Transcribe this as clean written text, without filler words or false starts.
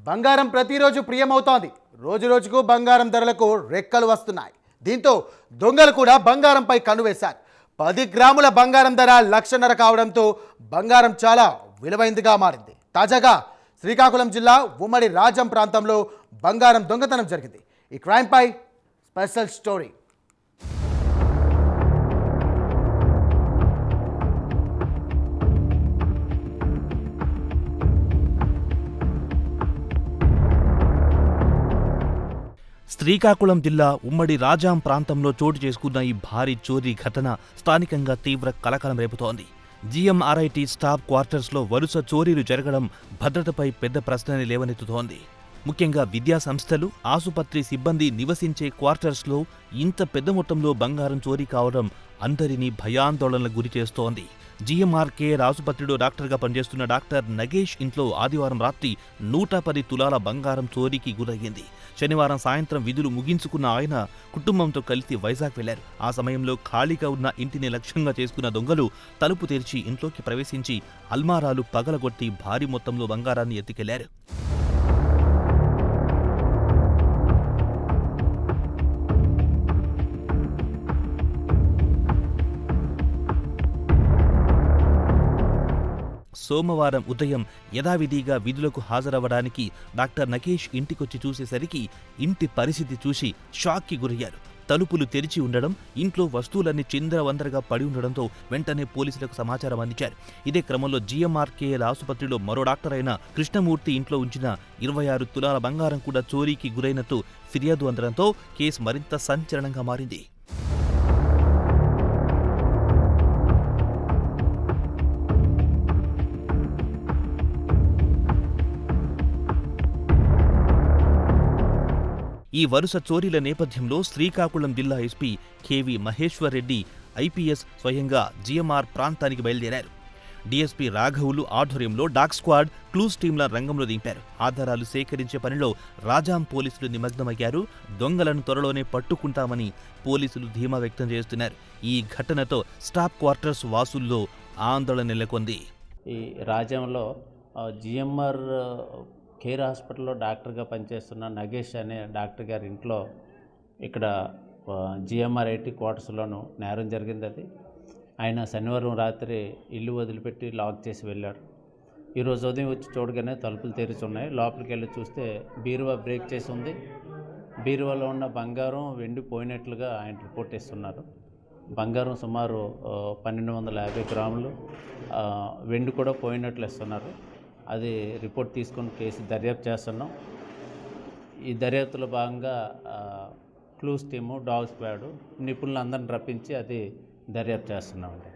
బంగారం ప్రతిరోజు ప్రియమవుతోంది. రోజు రోజుకు బంగారం ధరలకు రెక్కలు వస్తున్నాయి. దీంతో దొంగలు కూడా బంగారంపై కన్నువేశారు. 10 గ్రాముల బంగారం ధర 1,50,000 కావడంతో బంగారం చాలా విలువైందిగా మారింది. తాజాగా శ్రీకాకుళం జిల్లా ఉమ్మడి రాజం ప్రాంతంలో బంగారం దొంగతనం జరిగింది. ఈ క్రైమ్పై స్పెషల్ స్టోరీ. శ్రీకాకుళం జిల్లా ఉమ్మడి రాజాం ప్రాంతంలో చోటు చేసుకున్న ఈ భారీ చోరీ ఘటన స్థానికంగా తీవ్ర కలకలం రేపుతోంది. జీఎంఆర్ఐటీ స్టాఫ్ క్వార్టర్స్లో వరుస చోరీలు జరగడం భద్రతపై పెద్ద ప్రశ్నని లేవనెత్తుతోంది. ముఖ్యంగా విద్యా సంస్థలు, ఆసుపత్రి సిబ్బంది నివసించే క్వార్టర్స్లో ఇంత పెద్ద మొత్తంలో బంగారం చోరీ కావడం అందరినీ భయాందోళనలకు గురి చేస్తోంది. జీఎంఆర్కేఆర్ ఆసుపత్రిలో డాక్టర్గా పనిచేస్తున్న డాక్టర్ నగేష్ ఇంట్లో ఆదివారం రాత్రి 110 తులాల బంగారం చోరీకి గురయ్యింది. శనివారం సాయంత్రం విధులు ముగించుకున్న ఆయన కుటుంబంతో కలిసి వైజాగ్ వెళ్లారు. ఆ సమయంలో ఖాళీగా ఉన్న ఇంటిని లక్ష్యంగా చేసుకున్న దొంగలు తలుపు తెరిచి ఇంట్లోకి ప్రవేశించి అల్మారాలు పగలగొట్టి భారీ మొత్తంలో బంగారాన్ని ఎత్తుకెళ్లారు. సోమవారం ఉదయం యథావిధిగా విధులకు హాజరవ్వడానికి డాక్టర్ నగేష్ ఇంటికొచ్చి చూసేసరికి ఇంటి పరిస్థితి చూసి షాక్కి గురయ్యారు. తలుపులు తెరిచి ఉండడం, ఇంట్లో వస్తువులన్నీ చిందరవందరగా పడి ఉండడంతో వెంటనే పోలీసులకు సమాచారం అందించారు. ఇదే క్రమంలో జీఎంఆర్కేఎల్ ఆసుపత్రిలో మరో డాక్టర్ అయిన కృష్ణమూర్తి ఇంట్లో ఉంచిన 26 తులాల బంగారం కూడా చోరీకి గురైనట్టు ఫిర్యాదు అందడంతో కేసు మరింత సంచలనంగా మారింది. ఈ వరుస చోరీల నేపథ్యంలో శ్రీకాకుళం జిల్లా SP KV Maheshwar Reddy IPS స్వయంగా జీఎంఆర్ ప్రాంతానికి బయలుదేరారు. డీఎస్పీ రాఘవులు ఆధ్వర్యంలో డాగ్ స్క్వాడ్, క్లూస్ టీంల రంగంలో దింపారు. ఆధారాలు సేకరించే పనిలో రాజాం పోలీసులు నిమగ్నమయ్యారు. దొంగలను త్వరలోనే పట్టుకుంటామని పోలీసులు ధీమా వ్యక్తం చేస్తున్నారు. ఈ ఘటనతో స్టాఫ్ క్వార్టర్స్ వాసుల్లో ఆందోళన నెలకొంది. ఈ రాజంలో జిఎంఆర్ కేర్ హాస్పిటల్లో డాక్టర్గా పనిచేస్తున్న నగేష్ అనే డాక్టర్ గారి ఇంట్లో ఇక్కడ జీఎంఆర్ఐటీ క్వార్టర్స్లోనూ నేరం జరిగింది. అది ఆయన శనివారం రాత్రి ఇల్లు వదిలిపెట్టి లాక్ చేసి వెళ్ళాడు. ఈరోజు ఉదయం వచ్చి చూడగానే తలుపులు తెరిచి ఉన్నాయి. లోపలికి వెళ్ళి చూస్తే బీరువా బ్రేక్ చేసి ఉంది. బీరువాలో ఉన్న బంగారం, వెండి పోయినట్లుగా ఆయన రిపోర్ట్ ఇస్తున్నారు. బంగారం సుమారు 1,250 గ్రాములు, వెండి కూడా పోయినట్లు ఇస్తున్నారు. అది రిపోర్ట్ తీసుకొని కేసు దర్యాప్తు చేస్తున్నాం. ఈ దర్యాప్తులో భాగంగా క్లూస్ టీము, డాగ్ స్క్వాడ్ నిపుణులందరిని రప్పించి అది దర్యాప్తు చేస్తున్నామండి.